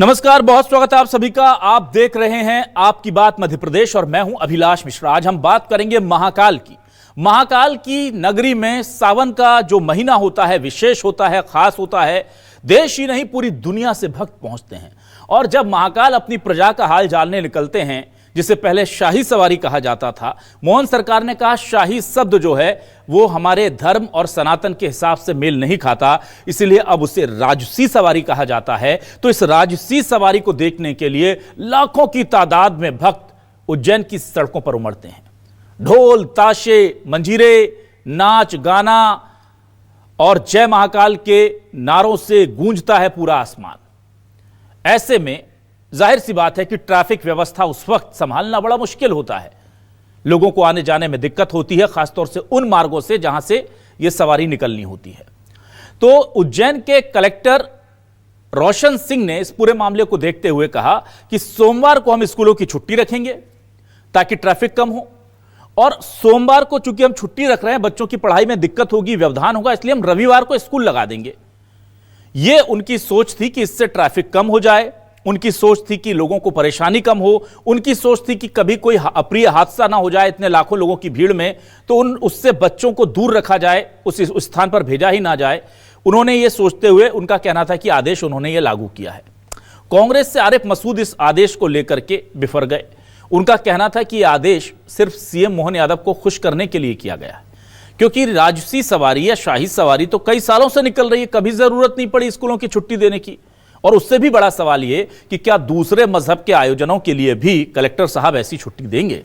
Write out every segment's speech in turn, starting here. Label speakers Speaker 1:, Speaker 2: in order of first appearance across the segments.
Speaker 1: नमस्कार, बहुत स्वागत है आप सभी का। आप देख रहे हैं आपकी बात मध्य प्रदेश और मैं हूं अभिलाष मिश्रा। आज हम बात करेंगे महाकाल की। महाकाल की नगरी में सावन का जो महीना होता है विशेष होता है, खास होता है। देश ही नहीं पूरी दुनिया से भक्त पहुंचते हैं और जब महाकाल अपनी प्रजा का हाल जानने निकलते हैं, जिसे पहले शाही सवारी कहा जाता था, मोहन सरकार ने कहा शाही शब्द जो है वो हमारे धर्म और सनातन के हिसाब से मेल नहीं खाता, इसलिए अब उसे राजसी सवारी कहा जाता है। तो इस राजसी सवारी को देखने के लिए लाखों की तादाद में भक्त उज्जैन की सड़कों पर उमड़ते हैं। ढोल ताशे मंजीरे, नाच गाना और जय महाकाल के नारों से गूंजता है पूरा आसमान। ऐसे में जाहिर सी बात है कि ट्रैफिक व्यवस्था उस वक्त संभालना बड़ा मुश्किल होता है। लोगों को आने जाने में दिक्कत होती है, खासतौर से उन मार्गों से जहां से यह सवारी निकलनी होती है। तो उज्जैन के कलेक्टर रोशन सिंह ने इस पूरे मामले को देखते हुए कहा कि सोमवार को हम स्कूलों की छुट्टी रखेंगे ताकि ट्रैफिक कम हो, और सोमवार को चूंकि हम छुट्टी रख रहे हैं, बच्चों की पढ़ाई में दिक्कत होगी, व्यवधान होगा, इसलिए हम रविवार को स्कूल लगा देंगे। यह उनकी सोच थी कि इससे ट्रैफिक कम हो जाए। उनकी सोच थी कि लोगों को परेशानी कम हो। उनकी सोच थी कि कभी कोई अप्रिय हादसा ना हो जाए इतने लाखों लोगों की भीड़ में, तो उससे बच्चों को दूर रखा जाए, उस स्थान पर भेजा ही ना जाए। उन्होंने ये सोचते हुए उनका कहना था कि आदेश उन्होंने ये लागू किया है। कांग्रेस से आरिफ मसूद इस आदेश को लेकर के बिफर गए। उनका कहना था कि यह आदेश सिर्फ सीएम मोहन यादव को खुश करने के लिए किया गया है, क्योंकि राजसी सवारी या शाही सवारी तो कई सालों से निकल रही है, कभी जरूरत नहीं पड़ी स्कूलों की छुट्टी देने की। और उससे भी बड़ा सवाल यह कि क्या दूसरे मजहब के आयोजनों के लिए भी कलेक्टर साहब ऐसी छुट्टी देंगे?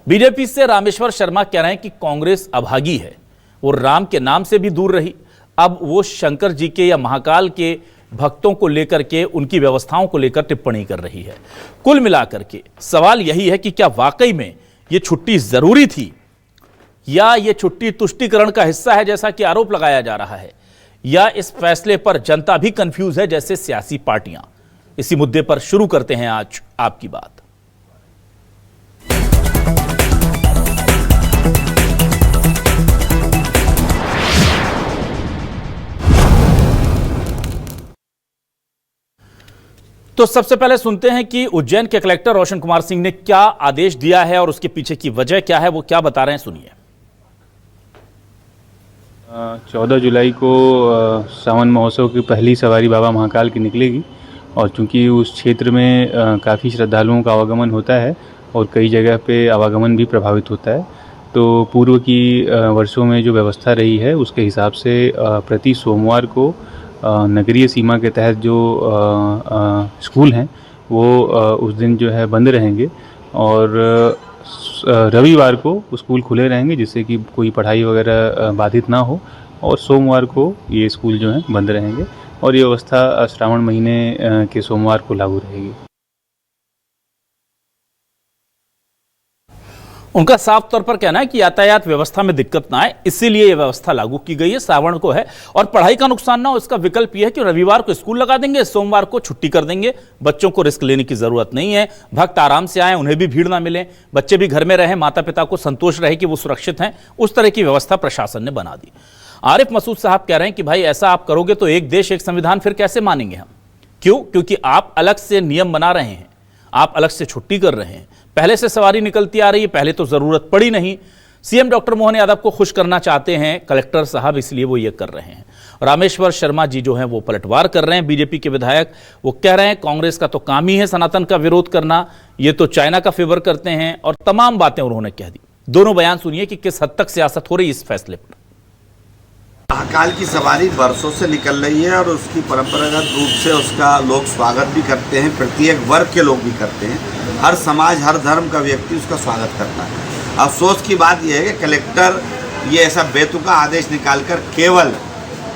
Speaker 1: बीजेपी से रामेश्वर शर्मा कह रहे हैं कि कांग्रेस अभागी है, वो राम के नाम से भी दूर रही, अब वो शंकर जी के या महाकाल के भक्तों को लेकर के, उनकी व्यवस्थाओं को लेकर टिप्पणी कर रही है। कुल मिलाकर के सवाल यही है कि क्या वाकई में ये छुट्टी जरूरी थी या ये छुट्टी तुष्टीकरण का हिस्सा है जैसा कि आरोप लगाया जा रहा है, या इस फैसले पर जनता भी कंफ्यूज है जैसे सियासी पार्टियां। इसी मुद्दे पर शुरू करते हैं आज आपकी बात। तो सबसे पहले सुनते हैं कि उज्जैन के कलेक्टर रोशन कुमार सिंह ने क्या आदेश दिया है और उसके पीछे की वजह क्या है, वो क्या बता रहे हैं, सुनिए।
Speaker 2: 14 जुलाई को सावन महोत्सव की पहली सवारी बाबा महाकाल की निकलेगी, और चूंकि उस क्षेत्र में काफ़ी श्रद्धालुओं का आवागमन होता है और कई जगह पे आवागमन भी प्रभावित होता है, तो पूर्व की वर्षों में जो व्यवस्था रही है उसके हिसाब से प्रति सोमवार को नगरीय सीमा के तहत जो स्कूल हैं वो उस दिन जो है बंद रहेंगे, और रविवार को स्कूल खुले रहेंगे जिससे कि कोई पढ़ाई वगैरह बाधित ना हो, और सोमवार को ये स्कूल जो हैं बंद रहेंगे, और ये व्यवस्था श्रावण महीने के सोमवार को लागू रहेगी।
Speaker 1: उनका साफ तौर पर कहना है कि यातायात व्यवस्था में दिक्कत ना आए, इसीलिए यह व्यवस्था लागू की गई है। श्रावण को है और पढ़ाई का नुकसान ना हो, इसका विकल्प यह है कि रविवार को स्कूल लगा देंगे, सोमवार को छुट्टी कर देंगे। बच्चों को रिस्क लेने की जरूरत नहीं है, भक्त आराम से आए, उन्हें भी भीड़ ना मिले, बच्चे भी घर में रहें, माता पिता को संतोष रहे कि वो सुरक्षित हैं। उस तरह की व्यवस्था प्रशासन ने बना दी। आरिफ मसूद साहब कह रहे हैं कि भाई ऐसा आप करोगे तो एक देश एक संविधान फिर कैसे मानेंगे हम? क्यों? क्योंकि आप अलग से नियम बना रहे हैं, आप अलग से छुट्टी कर रहे हैं। पहले से सवारी निकलती आ रही है, पहले तो जरूरत पड़ी नहीं। सीएम डॉक्टर मोहन यादव को खुश करना चाहते हैं कलेक्टर साहब, इसलिए वो ये कर रहे हैं। रामेश्वर शर्मा जी जो हैं वो पलटवार कर रहे हैं, बीजेपी के विधायक। वो कह रहे हैं कांग्रेस का तो काम ही है सनातन का विरोध करना, ये तो चाइना का फेवर करते हैं, और तमाम बातें उन्होंने कह दी। दोनों बयान सुनिए कि किस हद तक सियासत हो रही है इस फैसले पर।
Speaker 3: महाकाल की सवारी बरसों से निकल रही है और उसकी परंपरागत रूप से उसका लोग स्वागत भी करते हैं, प्रत्येक वर्ग के लोग भी करते हैं। हर समाज, हर धर्म का व्यक्ति उसका स्वागत करता है। अफसोस की बात यह है कि कलेक्टर ये ऐसा बेतुका आदेश निकालकर केवल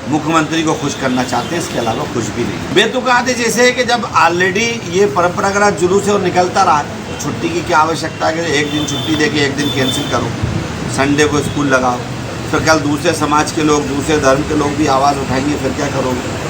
Speaker 3: मुख्यमंत्री को खुश करना चाहते हैं, इसके अलावा कुछ भी नहीं। बेतुका आदेश ऐसे है कि जब ऑलरेडी ये परंपरागत जुलूस है और निकलता रहा, तो छुट्टी की क्या आवश्यकता है कि एक दिन छुट्टी दे के एक दिन कैंसिल करो, संडे को स्कूल लगाओ, फिर कल दूसरे समाज के लोग, दूसरे धर्म के लोग भी आवाज़ उठाएंगे, फिर क्या करोगे?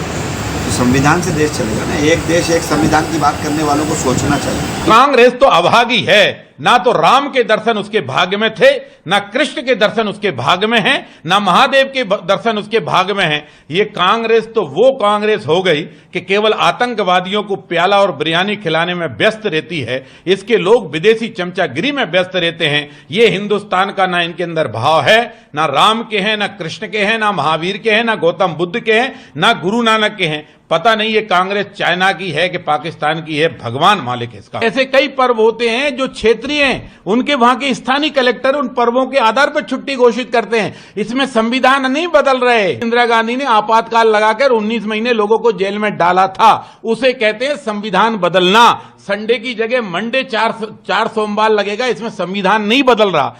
Speaker 3: तो संविधान से देश चलेगा ना। एक देश एक संविधान की बात करने वालों को सोचना चाहिए।
Speaker 4: कांग्रेस तो अभागी है, ना तो राम के दर्शन उसके भाग्य में थे, ना कृष्ण के दर्शन उसके भाग्य में हैं, ना महादेव के दर्शन उसके भाग्य में हैं। ये कांग्रेस तो वो कांग्रेस हो गई कि केवल आतंकवादियों को प्याला और बिरयानी खिलाने में व्यस्त रहती है। इसके लोग विदेशी चमचागिरी में व्यस्त रहते हैं। ये हिंदुस्तान का ना इनके अंदर भाव है, ना राम के हैं, ना कृष्ण के हैं, ना महावीर के हैं, ना गौतम बुद्ध के हैं, ना गुरु नानक के हैं। पता नहीं ये कांग्रेस चाइना की है कि पाकिस्तान की है, भगवान मालिक है इसका। ऐसे कई पर्व होते हैं जो क्षेत्रीय हैं, उनके वहां के स्थानीय कलेक्टर उन पर्वों के आधार पर छुट्टी घोषित करते हैं। इसमें संविधान नहीं बदल रहे। इंदिरा गांधी ने आपातकाल लगाकर 19 महीने लोगों को जेल में डाला था, उसे कहते हैं संविधान बदलना। संडे की जगह मंडे चार सोमवार लगेगा, इसमें संविधान नहीं बदल रहा।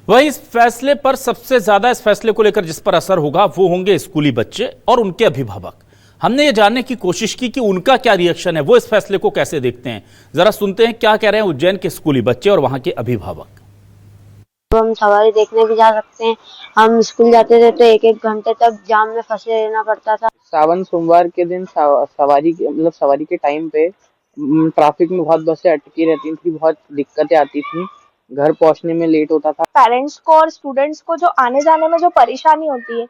Speaker 1: वहीं इस फैसले पर सबसे ज्यादा इस फैसले को लेकर जिस पर असर होगा वो होंगे स्कूली बच्चे और उनके अभिभावक। हमने ये जानने की कोशिश की कि उनका क्या रिएक्शन है, वो इस फैसले को कैसे देखते हैं। जरा सुनते हैं क्या कह रहे हैं उज्जैन के स्कूली बच्चे और वहां के अभिभावक।
Speaker 5: तो हम सवारी देखने भी जा सकते हैं। हम स्कूल जाते थे तो एक घंटे तक जाम में फंसे रहना पड़ता था।
Speaker 6: सावन सोमवार के दिन सवारी के टाइम पे ट्रैफिक में बहुत बसें अटकी रहती थी, बहुत दिक्कतें आती थी, घर पहुंचने में लेट होता था।
Speaker 7: पेरेंट्स को और स्टूडेंट्स को जो आने जाने में जो परेशानी होती है,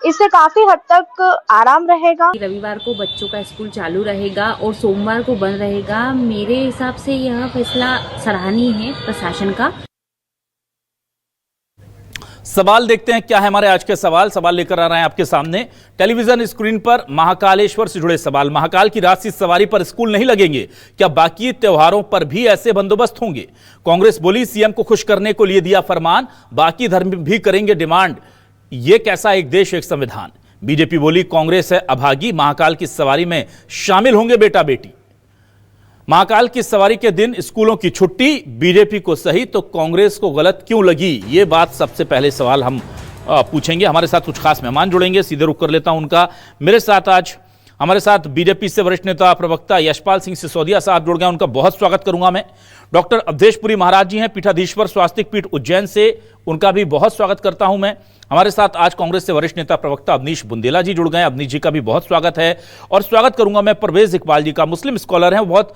Speaker 7: इससे काफी हद तक आराम रहेगा।
Speaker 8: रविवार को बच्चों का स्कूल चालू रहेगा और सोमवार को बंद रहेगा। मेरे हिसाब से यह फैसला सराहनीय है प्रशासन का।
Speaker 1: सवाल देखते हैं क्या है हमारे आज के सवाल लेकर आ रहे हैं आपके सामने टेलीविजन स्क्रीन पर। महाकालेश्वर से जुड़े सवाल। महाकाल की रात्रि सवारी पर स्कूल नहीं लगेंगे, क्या बाकी त्योहारों पर भी ऐसे बंदोबस्त होंगे? कांग्रेस बोली सीएम को खुश करने को लिए दिया फरमान, बाकी धर्म भी करेंगे डिमांड। ये कैसा एक देश एक संविधान? बीजेपी बोली कांग्रेस है अभागी, महाकाल की सवारी में शामिल होंगे बेटा बेटी। महाकाल की सवारी के दिन स्कूलों की छुट्टी, बीजेपी को सही तो कांग्रेस को गलत क्यों लगी? ये बात सबसे पहले सवाल हम पूछेंगे। हमारे साथ कुछ खास मेहमान जुड़ेंगे, सीधे रुख कर लेता हूं उनका। मेरे साथ आज हमारे साथ बीजेपी से वरिष्ठ नेता प्रवक्ता यशपाल सिंह सिसोदिया साहब जुड़ गए, उनका बहुत स्वागत करूंगा मैं। डॉक्टर अवधेशपुरी महाराज जी हैं पीठाधीश्वर स्वास्तिक पीठ उज्जैन से, उनका भी बहुत स्वागत करता हूं मैं। हमारे साथ आज कांग्रेस से वरिष्ठ नेता प्रवक्ता अवनीश बुंदेला जी जुड़ गए, अवनीश जी का भी बहुत स्वागत है। और स्वागत करूंगा मैं परवेज इकबाल जी का, मुस्लिम स्कॉलर हैं, बहुत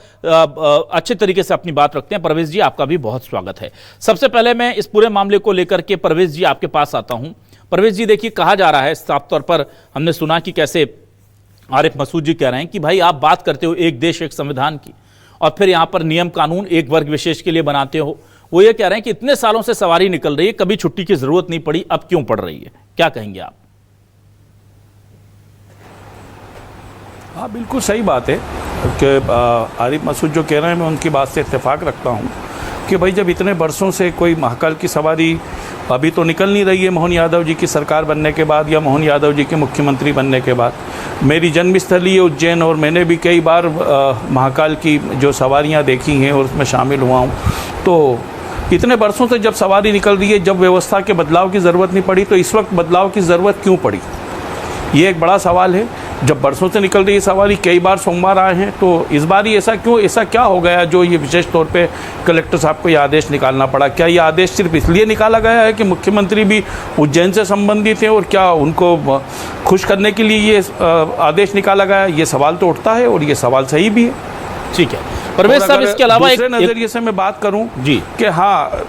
Speaker 1: अच्छे तरीके से अपनी बात रखते हैं। परवेज जी आपका भी बहुत स्वागत है। सबसे पहले मैं इस पूरे मामले को लेकर के परवेज जी आपके पास आता हूं। परवेज जी देखिए, कहा जा रहा है साफ तौर पर, हमने सुना कि कैसे आरिफ मसूद जी कह रहे हैं कि भाई आप बात करते हो एक देश एक संविधान की और फिर यहां पर नियम कानून एक वर्ग विशेष के लिए बनाते हो। वो ये कह रहे हैं कि इतने सालों से सवारी निकल रही है, कभी छुट्टी की जरूरत नहीं पड़ी, अब क्यों पड़ रही है? क्या कहेंगे आप?
Speaker 9: हाँ, बिल्कुल सही बात है कि आरिफ मसूद जो कह रहे हैं मैं उनकी बात से इत्तेफाक रखता हूँ कि भाई जब इतने बरसों से कोई महाकाल की सवारी अभी तो निकल नहीं रही है मोहन यादव जी की सरकार बनने के बाद या मोहन यादव जी के मुख्यमंत्री बनने के बाद। मेरी जन्मस्थली है उज्जैन और मैंने भी कई बार महाकाल की जो सवारियां देखी हैं और उसमें शामिल हुआ हूँ। तो इतने बरसों से जब सवारी निकल रही है, जब व्यवस्था के बदलाव की ज़रूरत नहीं पड़ी तो इस वक्त बदलाव की ज़रूरत क्यों पड़ी? ये एक बड़ा सवाल है। जब बरसों से निकल रही है सवारी, कई बार सोमवार आए हैं, तो इस बार ही ऐसा क्यों, ऐसा क्या हो गया जो ये विशेष तौर पे कलेक्टर साहब को ये आदेश निकालना पड़ा? क्या ये आदेश सिर्फ इसलिए निकाला गया है कि मुख्यमंत्री भी उज्जैन से संबंधित हैं और क्या उनको खुश करने के लिए ये आदेश निकाला गया? ये सवाल तो उठता है और ये सवाल सही भी है।
Speaker 1: ठीक है परवेज साहब, इसके अलावा
Speaker 9: दूसरे नजरिए से मैं बात करूं
Speaker 1: जी
Speaker 9: कि हाँ,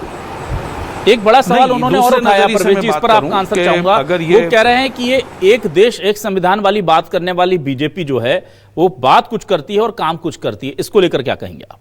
Speaker 1: एक बड़ा सवाल उन्होंने और उठाया परवेज जी, इस पर आपका आंसर चाहूंगा।
Speaker 9: अगर
Speaker 1: वो कह रहे हैं कि ये एक देश एक संविधान वाली बात करने वाली बीजेपी जो है वो बात कुछ करती है और काम कुछ करती है, इसको लेकर क्या कहेंगे आप?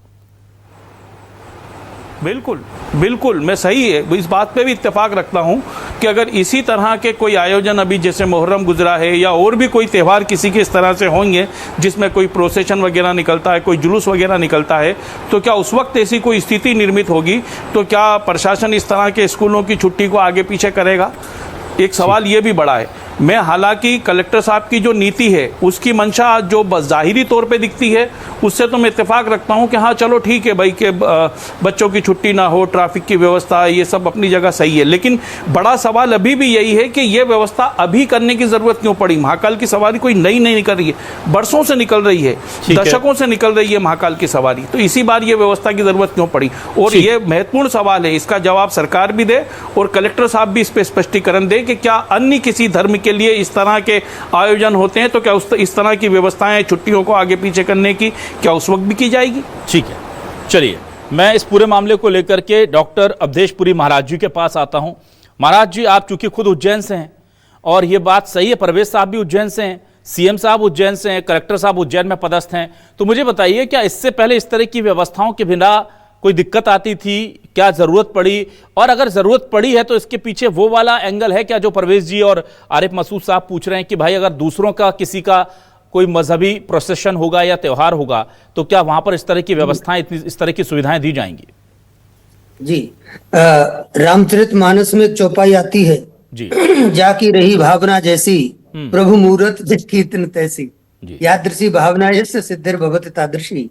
Speaker 9: बिल्कुल बिल्कुल, मैं सही है, इस बात पे भी इत्तेफाक रखता हूं कि अगर इसी तरह के कोई आयोजन अभी जैसे मुहर्रम गुजरा है या और भी कोई त्यौहार किसी के इस तरह से होंगे जिसमें कोई प्रोसेशन वगैरह निकलता है, कोई जुलूस वगैरह निकलता है, तो क्या उस वक्त ऐसी कोई स्थिति निर्मित होगी तो क्या प्रशासन इस तरह के स्कूलों की छुट्टी को आगे पीछे करेगा? एक सवाल ये भी बड़ा है। मैं हालांकि कलेक्टर साहब की जो नीति है उसकी मंशा जो ज़ाहिरी तौर पे दिखती है उससे तो मैं इत्तेफाक रखता हूं कि हाँ चलो ठीक है भाई कि बच्चों की छुट्टी ना हो, ट्रैफिक की व्यवस्था, ये सब अपनी जगह सही है। लेकिन बड़ा सवाल अभी भी यही है कि ये व्यवस्था अभी करने की ज़रूरत क्यों पड़ी? महाकाल की सवारी कोई नई नहीं निकल रही है, बरसों से निकल रही है, दशकों से निकल रही है महाकाल की सवारी, तो इसी बार ये व्यवस्था की ज़रूरत क्यों पड़ी? और ये महत्वपूर्ण सवाल है, इसका जवाब सरकार भी दे और कलेक्टर साहब भी इस पर स्पष्टीकरण दे कि क्या अन्य किसी धर्म के लिए इस तरह के आयोजन होते हैं तो क्या इस तरह की व्यवस्थाएं छुट्टियों को आगे पीछे करने की क्या उस वक्त भी की जाएगी?
Speaker 1: ठीक है, चलिए मैं इस पूरे मामले को लेकर के डॉक्टर अवधेशपुरी महाराज जी के पास आता हूं। महाराज जी, आप चूंकि खुद उज्जैन से हैं और ये बात सही है, परवेज साहब भी उज्जैन से हैं, सीएम साहब उज्जैन से हैं, कलेक्टर साहब उज्जैन में पदस्थ हैं, तो मुझे बताइए क्या इससे पहले इस तरह की व्यवस्थाओं के बिना कोई दिक्कत आती थी? क्या जरूरत पड़ी? और अगर जरूरत पड़ी है तो इसके पीछे वो वाला एंगल है क्या जो परवेज जी और आरिफ मसूद साहब पूछ रहे हैं कि भाई अगर दूसरों का किसी का कोई मजहबी प्रोसेशन होगा या त्यौहार होगा तो क्या वहां पर इस तरह की व्यवस्थाएं, इस तरह की सुविधाएं दी जाएंगी?
Speaker 10: जी, रामचरितमानस में एक चौपाई आती है
Speaker 1: जी,
Speaker 10: जाकी रही भावना जैसी प्रभु मूरत जिस कीर्तन तैसी, यादृशी भावना यस्य सिद्धिर भवति तादृशी।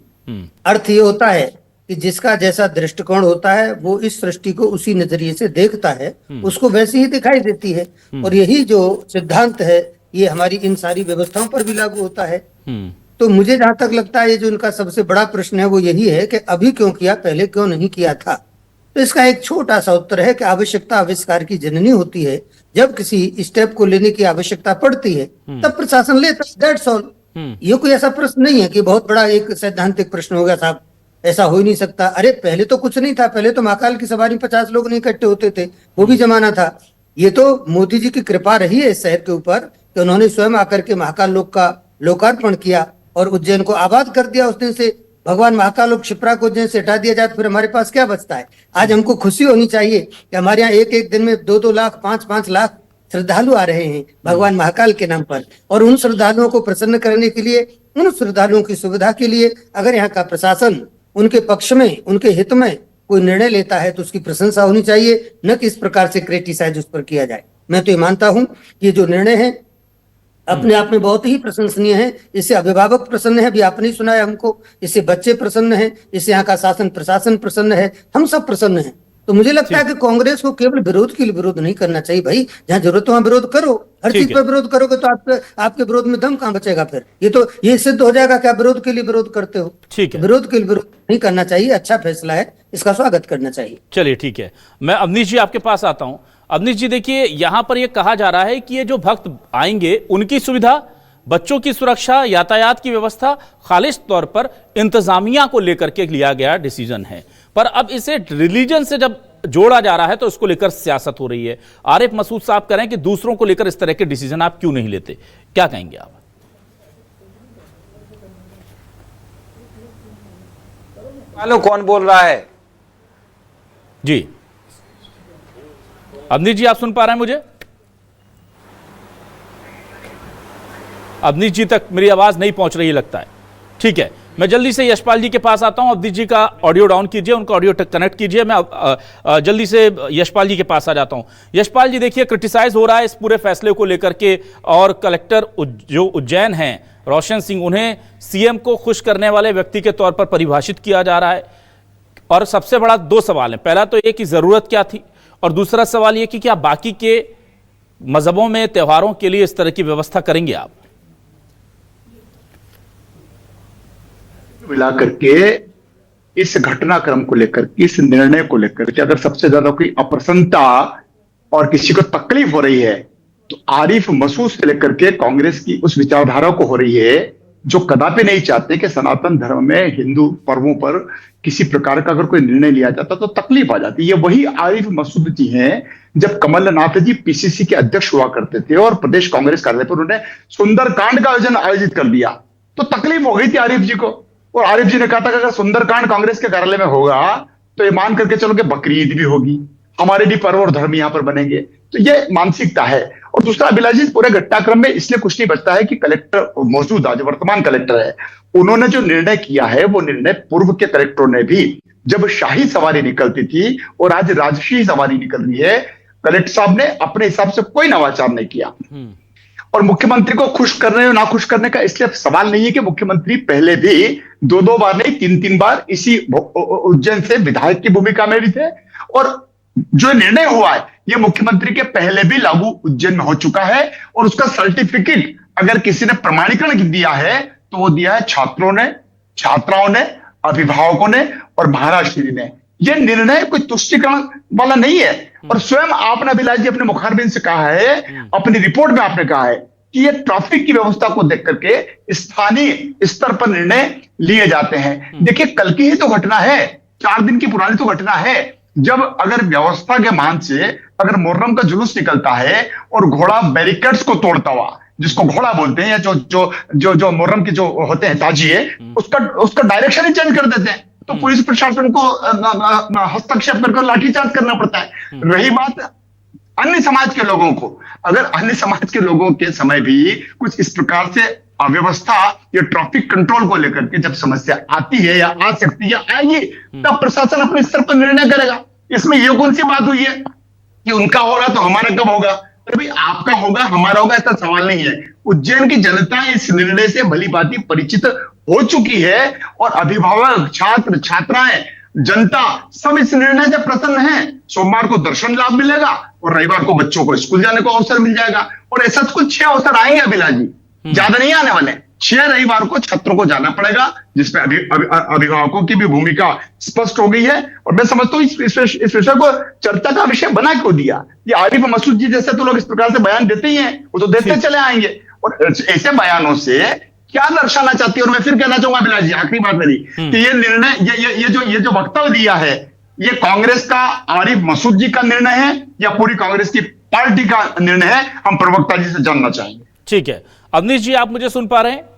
Speaker 10: अर्थ ये होता है कि जिसका जैसा दृष्टिकोण होता है वो इस सृष्टि को उसी नजरिए से देखता है, उसको वैसे ही दिखाई देती है। और यही जो सिद्धांत है ये हमारी इन सारी व्यवस्थाओं पर भी लागू होता है। तो मुझे जहां तक लगता है ये जो इनका सबसे बड़ा प्रश्न है वो यही है कि अभी क्यों किया, पहले क्यों नहीं किया था। तो इसका एक छोटा सा उत्तर है कि आवश्यकता आविष्कार की जननी होती है। जब किसी स्टेप को लेने की आवश्यकता पड़ती है तब प्रशासन लेता है, दैट्स ऑल। ये कोई ऐसा प्रश्न नहीं है कि बहुत बड़ा एक सैद्धांतिक प्रश्न हो गया साहब, ऐसा हो ही नहीं सकता। अरे पहले तो कुछ नहीं था, पहले तो महाकाल की सवारी 50 लोग नहीं इकट्ठे होते थे, वो भी जमाना था। ये तो मोदी जी की कृपा रही है इस शहर के ऊपर कि उन्होंने स्वयं आकर के महाकाल लोक का लोकार्पण किया और उज्जैन को आबाद कर दिया। उस दिन से भगवान महाकाल और क्षिप्रा को उज्जैन से हटा दिया जाए तो फिर हमारे पास क्या बचता है? आज हमको खुशी होनी चाहिए कि हमारे यहाँ एक एक दिन में 2-2 लाख 5-5 लाख श्रद्धालु आ रहे हैं भगवान महाकाल के नाम पर। और उन श्रद्धालुओं को प्रसन्न करने के लिए, उन श्रद्धालुओं की सुविधा के लिए अगर यहाँ का प्रशासन उनके पक्ष में, उनके हित में कोई निर्णय लेता है तो उसकी प्रशंसा होनी चाहिए, न कि इस प्रकार से क्रिटिसाइज उस पर किया जाए। मैं तो ये मानता हूं कि ये जो निर्णय है अपने आप में बहुत ही प्रशंसनीय है। इससे अभिभावक प्रसन्न है, अभी आपने सुना है हमको, इससे बच्चे प्रसन्न हैं, इससे यहाँ का शासन प्रशासन प्रसन्न है, हम सब प्रसन्न हैं। तो मुझे लगता है कि कांग्रेस को केवल विरोध के लिए विरोध नहीं करना चाहिए। भाई जहाँ जरूरत हो वहाँ विरोध करो, हर चीज पर विरोध करोगे तो आपके विरोध में दम कहाँ बचेगा फिर? ये सिद्ध हो जाएगा कि आप विरोध के लिए विरोध करते हो।
Speaker 1: ठीक है,
Speaker 10: विरोध के लिए विरोध नहीं करना चाहिए। अच्छा फैसला है, इसका स्वागत करना चाहिए।
Speaker 1: चलिए ठीक है, मैं अवनीश जी आपके पास आता हूं। अवनीश जी देखिए, यहां पर यह कहा जा रहा है कि ये जो भक्त आएंगे उनकी सुविधा, बच्चों की सुरक्षा, यातायात की व्यवस्था खालिश तौर पर इंतजामिया को लेकर के लिया गया डिसीजन है। पर अब इसे रिलीजन से जब जोड़ा जा रहा है तो इसको लेकर सियासत हो रही है। आरिफ मसूद साहब कह रहे हैं कि दूसरों को लेकर इस तरह के डिसीजन आप क्यों नहीं लेते, क्या कहेंगे आप?
Speaker 11: हेलो, कौन बोल रहा है?
Speaker 1: जी अवनीश जी, आप सुन पा रहे हैं मुझे? अवनीश जी तक मेरी आवाज नहीं पहुंच रही लगता है। ठीक है, मैं जल्दी से यशपाल जी के पास आता हूं। अवनीश जी का ऑडियो डाउन कीजिए, उनका ऑडियो कनेक्ट कीजिए। मैं जल्दी से यशपाल जी के पास आ जाता हूं। यशपाल जी देखिए, क्रिटिसाइज हो रहा है इस पूरे फैसले को लेकर के और कलेक्टर जो उज्जैन हैं रोशन सिंह, उन्हें सीएम को खुश करने वाले व्यक्ति के तौर पर परिभाषित किया जा रहा है। और सबसे बड़ा 2 सवाल है, पहला तो ये कि जरूरत क्या थी और दूसरा सवाल ये कि क्या बाकी के मजहबों में त्योहारों के लिए इस तरह की व्यवस्था करेंगे आप?
Speaker 12: मिला करके इस घटनाक्रम को लेकर, इस निर्णय को लेकर कि अगर सबसे ज्यादा कोई अप्रसन्नता और किसी को तकलीफ हो रही है तो आरिफ मसूद से लेकर के कांग्रेस की उस विचारधारा को हो रही है जो कदापि नहीं चाहते कि सनातन धर्म में हिंदू पर्वों पर किसी प्रकार का अगर कोई निर्णय लिया जाता तो तकलीफ आ जाती। ये वही आरिफ मसूद जी हैं जब कमलनाथ जी पीसीसी के अध्यक्ष हुआ करते थे और प्रदेश कांग्रेस कार्यालय पर उन्होंने सुंदरकांड का आयोजित कर दिया तो तकलीफ हो गई थी आरिफ जी को। और आरिफ जी ने कहा था कि अगर सुंदरकांड कांग्रेस के कार्यालय में होगा तो ये मान करके चलो कि बकरी ईद भी होगी, हमारे भी पर्व और धर्म यहां पर बनेंगे। तो ये मानसिकता है। और दूसरा अभिलाष, पूरे घटनाक्रम में इसलिए कुछ नहीं बचता है कि कलेक्टर मौजूदा जो वर्तमान कलेक्टर है उन्होंने जो निर्णय किया है वो निर्णय पूर्व के कलेक्टरों ने भी, जब शाही सवारी निकलती थी और आज राजसी सवारी निकल रही है, कलेक्टर साहब ने अपने हिसाब से कोई नवाचार नहीं किया। और मुख्यमंत्री को खुश करने और ना खुश करने का इसलिए सवाल नहीं है कि मुख्यमंत्री पहले भी 2-2 बार नहीं 3-3 बार इसी उज्जैन से विधायक की भूमिका में भी थे और जो निर्णय हुआ है ये मुख्यमंत्री के पहले भी लागू उज्जैन में हो चुका है। और उसका सर्टिफिकेट अगर किसी ने प्रमाणीकरण दिया है तो वो दिया है छात्रों ने, छात्राओं ने, अभिभावकों ने और महाराष्ट्र ने। यह निर्णय कोई तुष्टिकरण वाला नहीं है। और स्वयं आपने अभिलाष जी अपने मुखारबिंद से कहा है, अपनी रिपोर्ट में आपने कहा है कि ये ट्रैफिक की व्यवस्था को देख करके स्थानीय स्तर पर निर्णय लिए जाते हैं। देखिए कल की ही तो घटना है 4 दिन की पुरानी तो घटना है, जब अगर व्यवस्था के मान से अगर मुहर्रम का जुलूस निकलता है और घोड़ा बैरिकेड्स को तोड़ता हुआ, जिसको घोड़ा बोलते हैं, या जो मुहर्रम के जो होते हैं ताजिए, उसका डायरेक्शन ही चेंज कर देते हैं, तो पुलिस प्रशासन को हस्तक्षेप करके लाठीचार्ज करना पड़ता है। रही बात अन्य समाज के लोगों को, अगर अन्य समाज के लोगों के समय भी कुछ इस प्रकार से अव्यवस्था या ट्रैफिक कंट्रोल को लेकर के जब समस्या आती है या आ सकती है, आएगी, तब प्रशासन अपने स्तर पर निर्णय करेगा। इसमें यह कौन सी बात हुई है कि उनका हो रहा तो हमारा कब होगा? अरे भाई, आपका होगा हमारा होगा ऐसा सवाल नहीं है। उज्जैन की जनता इस निर्णय से भली भांति परिचित हो चुकी है और अभिभावक, छात्र, छात्राएं, जनता सब इस निर्णय से प्रसन्न है। सोमवार को दर्शन लाभ मिलेगा और रविवार को बच्चों को स्कूल जाने को अवसर मिल जाएगा। और ऐसा कुछ 6 अवसर आएंगे अभिलाष जी, ज्यादा नहीं आने वाले। 6 रविवार को छात्रों को जाना पड़ेगा, जिसमें अभिभावकों की भी भूमिका स्पष्ट हो गई है। और मैं समझता हूँ इस विषय को चर्चा का विषय बना क्यों दिया? ये आरिफ मसूद जी जैसे तो लोग इस प्रकार से बयान देते ही हैं, वो तो देते चले आएंगे। और ऐसे बयानों से क्या दर्शाना चाहती है? और मैं फिर कहना चाहूंगा अभिलाष जी, आखिरी बात मेरी, कि ये निर्णय, ये जो वक्तव्य दिया है, ये कांग्रेस का, आरिफ मसूद जी का निर्णय है या पूरी कांग्रेस की पार्टी का निर्णय है? हम प्रवक्ता जी से जानना चाहेंगे।
Speaker 1: ठीक है, अवनीश जी, आप मुझे सुन पा रहे हैं?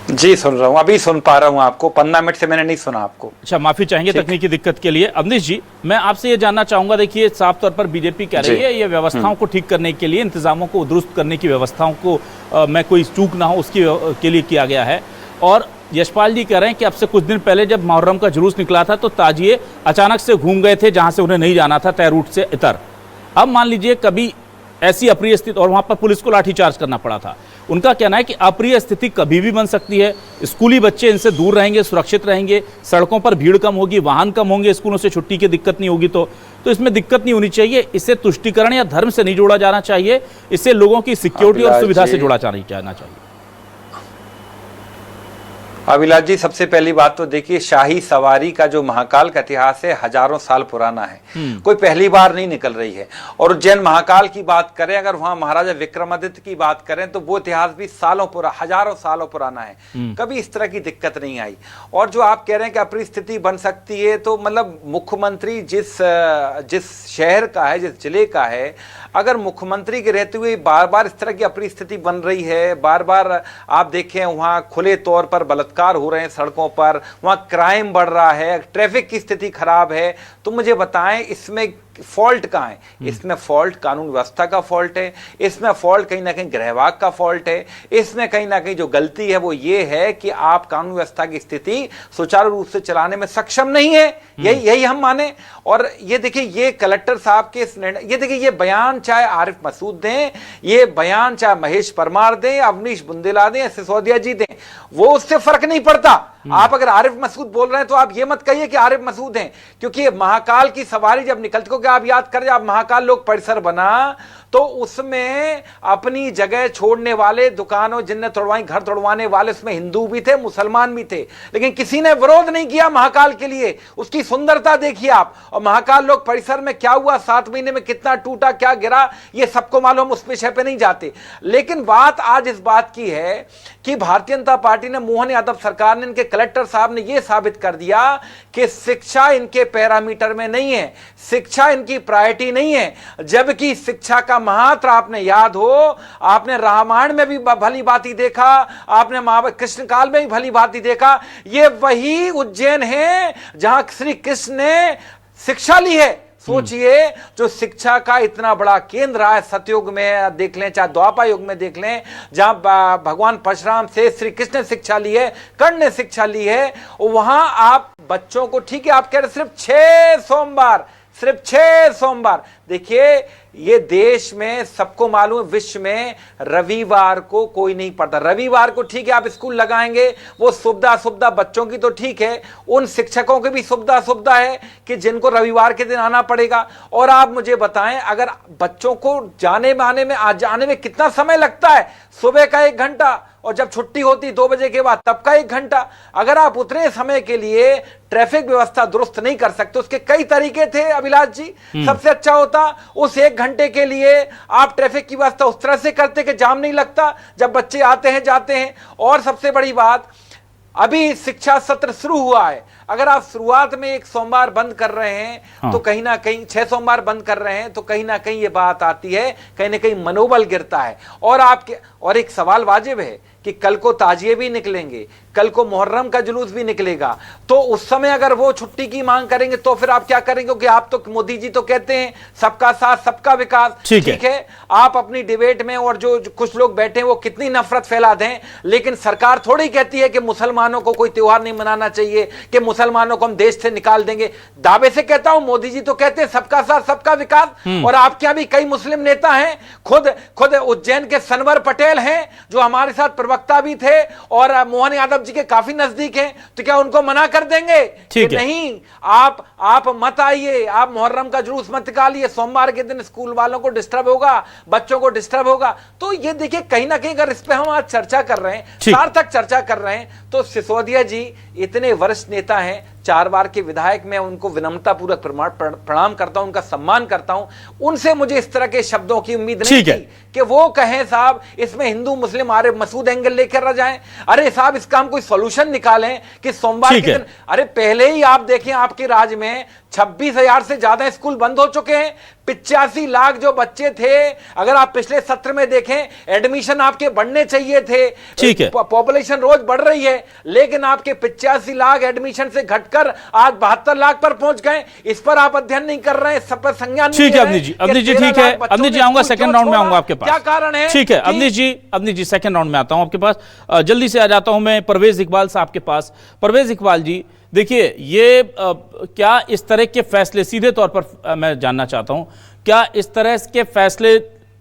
Speaker 11: जी सुन रहा हूं, अभी सुन पा रहा हूं आपको। 15 मिनट से मैंने नहीं सुना आपको।
Speaker 1: अच्छा, माफी चाहेंगे तकनीकी दिक्कत के लिए। अवनीश जी, मैं आपसे ये जानना चाहूंगा, देखिए साफ तौर पर बीजेपी कह रही है ये व्यवस्थाओं को ठीक करने के लिए, इंतजामों को दुरुस्त करने की, व्यवस्थाओं को मैं कोई चूक ना हो उसकी के लिए किया गया है। और यशपाल जी कह रहे हैं कि अब से कुछ दिन पहले जब मुहर्रम का जुलूस निकला था तो ताजिए अचानक से घूम गए थे जहां से उन्हें नहीं जाना था, तय रूट से इतर। अब मान लीजिए कभी ऐसी अप्रिय स्थिति, और वहां पर पुलिस को लाठीचार्ज करना पड़ा था। उनका कहना है कि अप्रिय स्थिति कभी भी बन सकती है, स्कूली बच्चे इनसे दूर रहेंगे, सुरक्षित रहेंगे, सड़कों पर भीड़ कम होगी, वाहन कम होंगे, स्कूलों से छुट्टी की दिक्कत नहीं होगी, तो इसमें दिक्कत नहीं होनी चाहिए। इसे तुष्टीकरण या धर्म से नहीं जोड़ा जाना चाहिए, इसे लोगों की सिक्योरिटी और सुविधा से जोड़ा जाना चाहिए।
Speaker 11: अभिलाष जी, सबसे पहली बात तो देखिए, शाही सवारी का जो महाकाल का इतिहास है हजारों साल पुराना है, कोई पहली बार नहीं निकल रही है। और उज्जैन महाकाल की बात करें, अगर वहां महाराजा विक्रमादित्य की बात करें तो वो इतिहास भी हजारों सालों पुराना है, कभी इस तरह की दिक्कत नहीं आई। और जो आप कह रहे हैं कि अपरिस्थिति बन सकती है, तो मतलब मुख्यमंत्री जिस शहर का है, जिस जिले का है, अगर मुख्यमंत्री के रहते हुए बार बार इस तरह की अपरिस्थिति बन रही है, बार बार आप देखें वहां खुले तौर पर बलात्कार हो रहे हैं सड़कों पर, वहां क्राइम बढ़ रहा है, ट्रैफिक की स्थिति खराब है, तो मुझे बताएं इसमें फॉल्ट कहाँ है? इसमें फॉल्ट कानून व्यवस्था का फॉल्ट है, इसमें फॉल्ट कहीं ना कहीं गृह विभाग का फॉल्ट है, इसमें कहीं ना कहीं जो गलती है वो ये है कि आप कानून व्यवस्था की स्थिति सुचारू रूप से चलाने में सक्षम नहीं है। यही हम माने। और ये देखिए, ये कलेक्टर साहब के निर्णय, ये देखिए, ये बयान चाहे आरिफ मसूद दें, ये बयान चाहे महेश परमार दें, अवनीश बुंदेला दें, सिसोदिया जी दें, वो उससे फर्क नहीं पड़ता। आप अगर आरिफ मसूद बोल रहे हैं तो आप ये मत कहिए कि आरिफ मसूद हैं, क्योंकि महाकाल की सवारी जब निकलती, क्योंकि आप याद करें, जब महाकाल लोक परिसर बना तो उसमें अपनी जगह छोड़ने वाले, दुकानों जिनने तोड़वाई, घर तोड़वाने वाले, उसमें हिंदू भी थे, मुसलमान भी थे, लेकिन किसी ने विरोध नहीं किया महाकाल के लिए। उसकी सुंदरता देखिए आप। और महाकाल लोक परिसर में क्या हुआ, 7 महीने में कितना टूटा, क्या गिरा, ये सबको मालूम, उस विषय पे नहीं जाते। लेकिन बात आज इस बात की है कि भारतीय जनता पार्टी ने, मोहन यादव सरकार ने, इनके कलेक्टर साहब ने यह साबित कर दिया कि शिक्षा इनके पैरामीटर में नहीं है, शिक्षा इनकी प्रायोरिटी नहीं है। जबकि शिक्षा का महत्व आपने याद हो, आपने रामायण में भी भली भांति देखा, आपने महाभारत कृष्ण काल में भी भली भांति देखा। ये वही उज्जैन है जहां श्री कृष्ण ने शिक्षा ली है। सोचिए, जो शिक्षा का इतना बड़ा केंद्र है, सतयुग में देख लें, चाहे द्वापर युग में देख लें, जहां भगवान परशुराम से श्री कृष्ण ने शिक्षा ली है, कर्ण ने शिक्षा ली है, वहां आप बच्चों को, ठीक है आप कह रहे सिर्फ 6 सोमवार, देखिए ये देश में सबको मालूम है, विश्व में रविवार को कोई नहीं पढ़ता। रविवार को ठीक है आप स्कूल लगाएंगे, वो सुविधा बच्चों की तो ठीक है, उन शिक्षकों की भी सुविधा है कि जिनको रविवार के दिन आना पड़ेगा। और आप मुझे बताएं, अगर बच्चों को जाने में कितना समय लगता है? सुबह का 1 घंटा, और जब छुट्टी होती 2 बजे के बाद तब का 1 घंटा। अगर आप उतने समय के लिए ट्रैफिक व्यवस्था दुरुस्त नहीं कर सकते, उसके कई तरीके थे अभिलाष जी। सबसे अच्छा होता उस 1 घंटे के लिए आप ट्रैफिक की व्यवस्था उस तरह से करते कि जाम नहीं लगता जब बच्चे आते हैं जाते हैं। और सबसे बड़ी बात, अभी शिक्षा सत्र शुरू हुआ है, अगर आप शुरुआत में एक सोमवार बंद कर रहे हैं तो कहीं ना कहीं 6 सोमवार बंद कर रहे हैं तो कहीं ना कहीं ये बात आती है, कहीं ना कहीं मनोबल गिरता है। और एक सवाल वाजिब है कि कल को ताजिए भी निकलेंगे, कल को मुहर्रम का जुलूस भी निकलेगा, तो उस समय अगर वो छुट्टी की मांग करेंगे तो फिर आप क्या करेंगे? क्योंकि आप तो, मोदी जी तो कहते हैं सबका साथ सबका विकास, ठीक है, आप अपनी डिबेट में और जो कुछ लोग बैठे हैं वो कितनी नफरत फैला दें, लेकिन सरकार थोड़ी कहती है कि मुसलमानों को कोई त्योहार नहीं मनाना चाहिए, कि मुसलमानों को हम देश से निकाल देंगे। दावे से कहता हूं, मोदी जी तो कहते हैं सबका साथ सबका विकास, और आपके यहाँ भी कई मुस्लिम नेता हैं, खुद उज्जैन के सनवर पटेल हैं जो हमारे साथ प्रवक्ता भी थे और मोहन यादव जी के काफी नजदीक हैं, तो क्या उनको मना कर देंगे कि नहीं आप मत आइए, आप मुहर्रम का जुलूस मत निकालिए, सोमवार के दिन स्कूल वालों को डिस्टर्ब होगा, बच्चों को डिस्टर्ब होगा। तो ये देखिए कहीं ना कहीं अगर इस पे हम आज चर्चा कर रहे हैं, सार्थक चर्चा कर रहे हैं, तो सिसोदिया जी इतने वरिष्ठ नेता हैं, 4 बार के विधायक, मैं उनको विनम्रता पूर्वक प्रणाम करता हूं, उनका सम्मान करता हूं, उनसे मुझे इस तरह के शब्दों की उम्मीद नहीं थी कि वो कहें साहब इसमें हिंदू मुस्लिम आरे मसूद एंगल लेकर आ जाएं। अरे साहब इसका हम कोई सॉल्यूशन निकालें कि सोमवार के दिन, अरे पहले ही आप देखें आपके राज्य में 26,000 से ज्यादा स्कूल बंद हो चुके हैं, 85 लाख जो बच्चे थे, अगर आप पिछले सत्र में देखें एडमिशन आपके बढ़ने चाहिए थे, पॉपुलेशन रोज बढ़ रही है, लेकिन आपके 85 लाख एडमिशन से घटकर आज 72 लाख पर पहुंच गए। इस पर आप अध्ययन नहीं कर रहे हैं, सब पर संज्ञान नहीं ले रहे हैं।
Speaker 1: अवनीश जी ठीक है, अवनीश जी आऊंगा सेकंड राउंड में, आऊंगा आपके पास, क्या कारण है? ठीक है अवनीश जी सेकंड राउंड में आता हूं आपके पास, जल्दी से आ जाता हूं मैं परवेज इकबाल साहब के पास। परवेज इकबाल जी देखिए, ये क्या इस तरह के फैसले, सीधे तौर पर मैं जानना चाहता हूं, क्या इस तरह के फैसले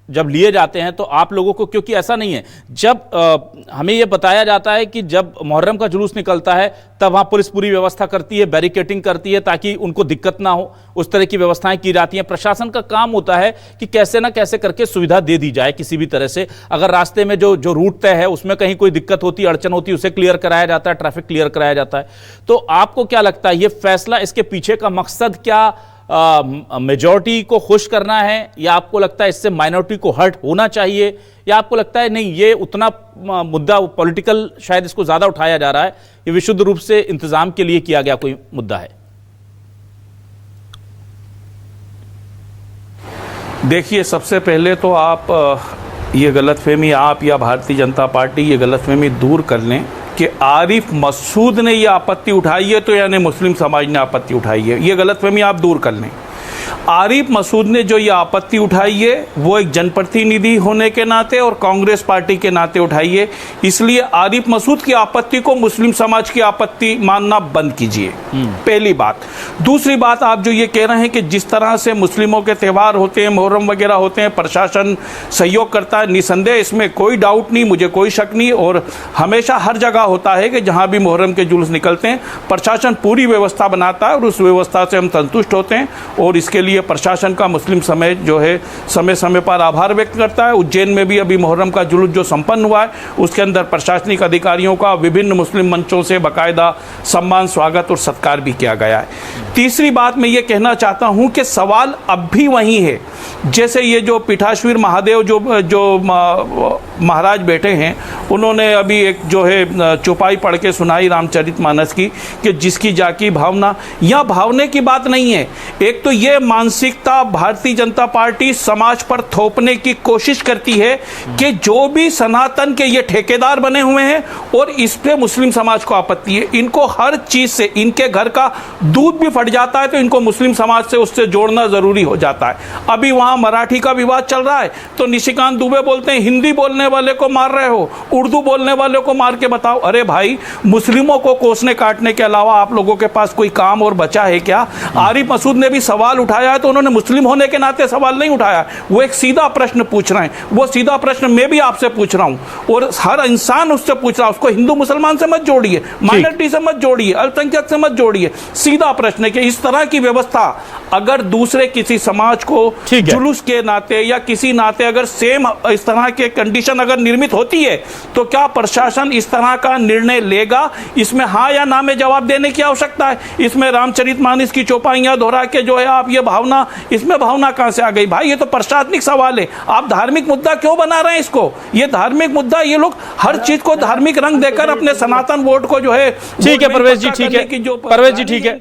Speaker 1: जब लिए जाते हैं तो आप लोगों को, क्योंकि ऐसा नहीं है, जब हमें यह बताया जाता है कि जब मुहर्रम का जुलूस निकलता है तब वहां पुलिस पूरी व्यवस्था करती है, बैरिकेटिंग करती है ताकि उनको दिक्कत ना हो, उस तरह की व्यवस्थाएं की जाती हैं। प्रशासन का काम होता है कि कैसे ना कैसे करके सुविधा दे दी जाए किसी भी तरह से, अगर रास्ते में जो रूट तय है उसमें कहीं कोई दिक्कत होती है, अड़चन होती है, उसे क्लियर कराया जाता है, ट्रैफिक क्लियर कराया जाता है। तो आपको क्या लगता है, यह फैसला, इसके पीछे का मकसद क्या, मेजॉरिटी को खुश करना है, या आपको लगता है इससे माइनॉरिटी को हर्ट होना चाहिए, या आपको लगता है नहीं ये उतना मुद्दा पॉलिटिकल शायद इसको ज्यादा उठाया जा रहा है, ये विशुद्ध रूप से इंतजाम के लिए किया गया कोई मुद्दा है?
Speaker 9: देखिए, सबसे पहले तो आप ये गलतफहमी, आप या भारतीय जनता पार्टी ये गलतफहमी दूर कर लें कि आरिफ मसूद ने ये आपत्ति उठाई है तो यानी मुस्लिम समाज ने आपत्ति उठाई है, ये गलतफहमी आप दूर कर लें। आरिफ मसूद ने जो ये आपत्ति उठाई है वो एक जनप्रतिनिधि होने के नाते और कांग्रेस पार्टी के नाते उठाई है, इसलिए आरिफ मसूद की आपत्ति को मुस्लिम समाज की आपत्ति मानना बंद कीजिए, पहली बात। दूसरी बात, आप जो ये कह रहे हैं कि जिस तरह से मुस्लिमों के त्यौहार होते हैं, मुहर्रम वगैरह होते हैं, प्रशासन सहयोग करता है, निसंदेह इसमें कोई डाउट नहीं, मुझे कोई शक नहीं, और हमेशा हर जगह होता है कि जहाँ भी मुहर्रम के जुलूस निकलते हैं प्रशासन पूरी व्यवस्था बनाता है और उस व्यवस्था से हम संतुष्ट होते हैं, और इसके लिए प्रशासन का मुस्लिम समाज जो है समय समय पर आभार व्यक्त करता है। उज्जैन में भी अभी मुहर्रम का जुलूस जो संपन्न हुआ है उसके अंदर प्रशासनिक अधिकारियों का विभिन्न मुस्लिम मंचों से बाकायदा सम्मान, स्वागत और सत्कार भी किया गया है। तीसरी बात मैं ये कहना चाहता हूँ कि सवाल अब भी वही है, जैसे ये जो पीठाश्वीर महादेव जो महाराज बैठे हैं, उन्होंने अभी एक जो है चौपाई पढ़ के सुनाई रामचरितमानस की, कि जिसकी जाकी भावना, यह भावने की बात नहीं है। एक तो ये मानसिकता भारतीय जनता पार्टी समाज पर थोपने की कोशिश करती है कि जो भी सनातन के ये ठेकेदार बने हुए हैं और इस पे मुस्लिम समाज को आपत्ति है, इनको हर चीज से, इनके घर का दूध भी फट जाता है तो इनको मुस्लिम समाज से उससे जोड़ना जरूरी हो जाता है। अभी वहां मराठी का विवाद चल रहा है तो निशिकांत दुबे बोलते हैं हिंदी बोलने वाले को मार रहे हो, उर्दू बोलने वाले को मार के बताओ। अरे भाई, मुस्लिमों को कोसने काटने के अलावा आप लोगों के पास कोई काम और बचा है क्या? आरिफ मसूद ने भी सवाल उठाया है तो उन्होंने मुस्लिम होने के नाते सवाल नहीं उठाया, वो एक सीधा प्रश्न पूछ रहे हैं। वो सीधा प्रश्न मैं भी आपसे पूछ रहा हूं और हर इंसान उससे पूछ रहा है। उसको हिंदू मुसलमान से मत जोड़िए, माइनॉरिटी से मत जोड़िए, अल्पसंख्यक से मत जोड़िए। सीधा प्रश्न है कि इस तरह की व्यवस्था अगर दूसरे किसी समाज को जुलूस के नाते या किसी नाते अगर सेम इस तरह के कंडीशन स्टेशन अगर निर्मित होती है तो क्या प्रशासन इस तरह का निर्णय लेगा? इसमें हाँ या ना में जवाब देने की आवश्यकता है। इसमें रामचरितमानस की चौपाइयां दोहरा के जो है आप ये भावना, इसमें भावना कहां से आ गई भाई? ये तो प्रशासनिक सवाल है, आप धार्मिक मुद्दा क्यों बना रहे हैं इसको? ये धार्मिक मुद्दा, ये लोग हर चीज को धार्मिक रंग देकर अपने सनातन वोट को जो है,
Speaker 1: ठीक है परवेश जी, ठीक है परवेश जी, ठीक है,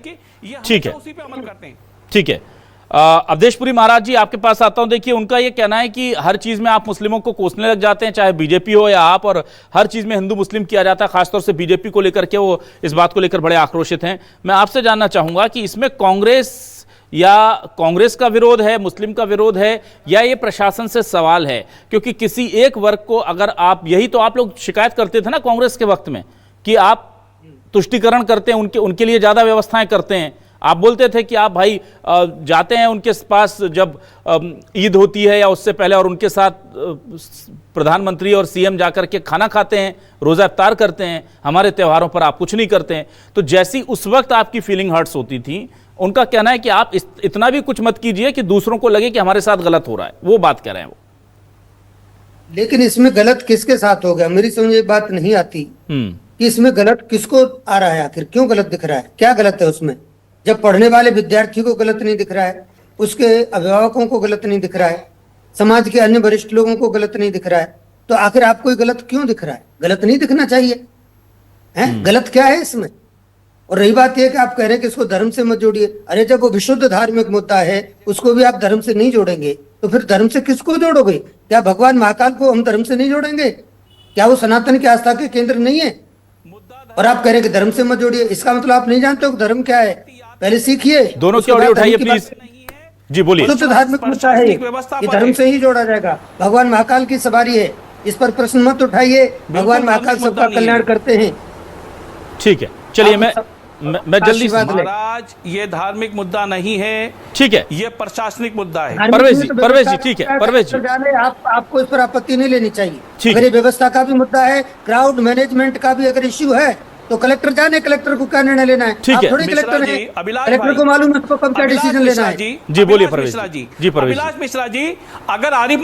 Speaker 1: ठीक है,
Speaker 9: उसी पे अमल करते हैं।
Speaker 1: ठीक है। अवधेशपुरी महाराज जी, आपके पास आता हूं। देखिए, उनका ये कहना है कि हर चीज में आप मुस्लिमों को कोसने लग जाते हैं, चाहे बीजेपी हो या आप, और हर चीज में हिंदू मुस्लिम किया जाता है। खासतौर से बीजेपी को लेकर के वो इस बात को लेकर बड़े आक्रोशित हैं। मैं आपसे जानना चाहूंगा कि इसमें कांग्रेस का विरोध है, मुस्लिम का विरोध है, या ये प्रशासन से सवाल है? क्योंकि किसी एक वर्ग को अगर आप, यही तो आप लोग शिकायत करते थे ना कांग्रेस के वक्त में, कि आप तुष्टीकरण करते हैं, उनके लिए ज्यादा व्यवस्थाएं करते हैं। आप बोलते थे कि आप भाई जाते हैं उनके पास जब ईद होती है या उससे पहले, और उनके साथ प्रधानमंत्री और सीएम जाकर के खाना खाते हैं, रोजा इफ्तार करते हैं। हमारे त्योहारों पर आप कुछ नहीं करते हैं। तो जैसी उस वक्त आपकी फीलिंग हर्ट्स होती थी, उनका कहना है कि आप इतना भी कुछ मत कीजिए कि दूसरों को लगे कि हमारे साथ गलत हो रहा है। वो बात कह रहे हैं वो।
Speaker 10: लेकिन इसमें गलत किसके साथ हो गया? मेरी समझ ये बात नहीं आती कि इसमें गलत किसको आ रहा है, आखिर क्यों गलत दिख रहा है, क्या गलत है उसमें? जब पढ़ने वाले विद्यार्थी को गलत नहीं दिख रहा है, उसके अभिभावकों को गलत नहीं दिख रहा है, समाज के अन्य वरिष्ठ लोगों को गलत नहीं दिख रहा है, तो आखिर आपको ये गलत क्यों दिख रहा है? गलत नहीं दिखना चाहिए है, गलत क्या है इसमें? और रही बात यह कि आप कह रहे हैं कि इसको धर्म से मत जोड़िए। अरे जब वो विशुद्ध धार्मिक मुद्दा है, उसको भी आप धर्म से नहीं जोड़ेंगे तो फिर धर्म से किसको जोड़ोगे? क्या भगवान महाकाल को हम धर्म से नहीं जोड़ेंगे? क्या वो सनातन की आस्था के केंद्र नहीं है? और आप कह रहे हैं कि धर्म से मत जोड़िए, इसका मतलब आप नहीं जानते हो धर्म क्या है? पहले सीखिए।
Speaker 1: दोनों की ऑडियो उठाइए प्लीज। जी बोलिए।
Speaker 10: तो धार्मिक मुद्दा है, ये धर्म से ही जोड़ा जाएगा। भगवान महाकाल की सवारी है, इस पर प्रश्न मत उठाइए। भगवान महाकाल सबका कल्याण करते हैं।
Speaker 1: ठीक है, चलिए मैं जल्दी से।
Speaker 9: महाराज, ये धार्मिक मुद्दा नहीं है,
Speaker 1: ठीक है,
Speaker 9: ये प्रशासनिक मुद्दा है।
Speaker 1: परवेश जी, ठीक है परवेश जी,
Speaker 10: आपको इस पर आपत्ति नहीं लेनी चाहिए।
Speaker 1: ठीक
Speaker 10: अगर ये व्यवस्था का भी मुद्दा है, क्राउड मैनेजमेंट का भी अगर इश्यू है, तो कलेक्टर जाने, कलेक्टर को क्या निर्णय लेना है?
Speaker 1: ठीक है,
Speaker 10: थोड़ी कलेक्टर है, कलेक्टर को मालूम है उसको कब क्या डिसीजन लेना है।
Speaker 1: जी बोलिए परवेश जी। जी परवेश
Speaker 9: मिश्रा जी, अगर आरिफ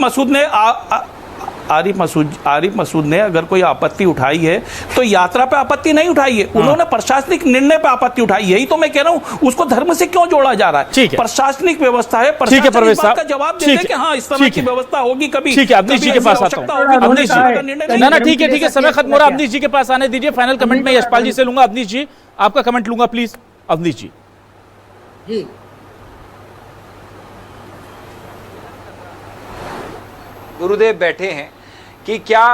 Speaker 9: मसूद ने अगर कोई आपत्ति उठाई है तो यात्रा पे आपत्ति नहीं उठाई है, उन्होंने प्रशासनिक निर्णय पे आपत्ति उठाई। यही तो मैं कह रहा हूं, उसको धर्म से क्यों जोड़ा जा रहा है?
Speaker 1: ठीक है,
Speaker 9: प्रशासनिक व्यवस्था है, प्रशासन का जवाब देते हैं कि हाँ इस तरह की व्यवस्था होगी। कभी
Speaker 1: ठीक है, अवनीश जी के पास आता हूं। अवनीश जी, ना ठीक है, समय खत्म हो रहा है। अवनीश जी के पास आने दीजिए। फाइनल कमेंट में यशपाल जी से लूंगा। अवनीश जी, आपका कमेंट लूंगा प्लीज। अवनीश जी।
Speaker 11: गुरुदेव बैठे हैं कि क्या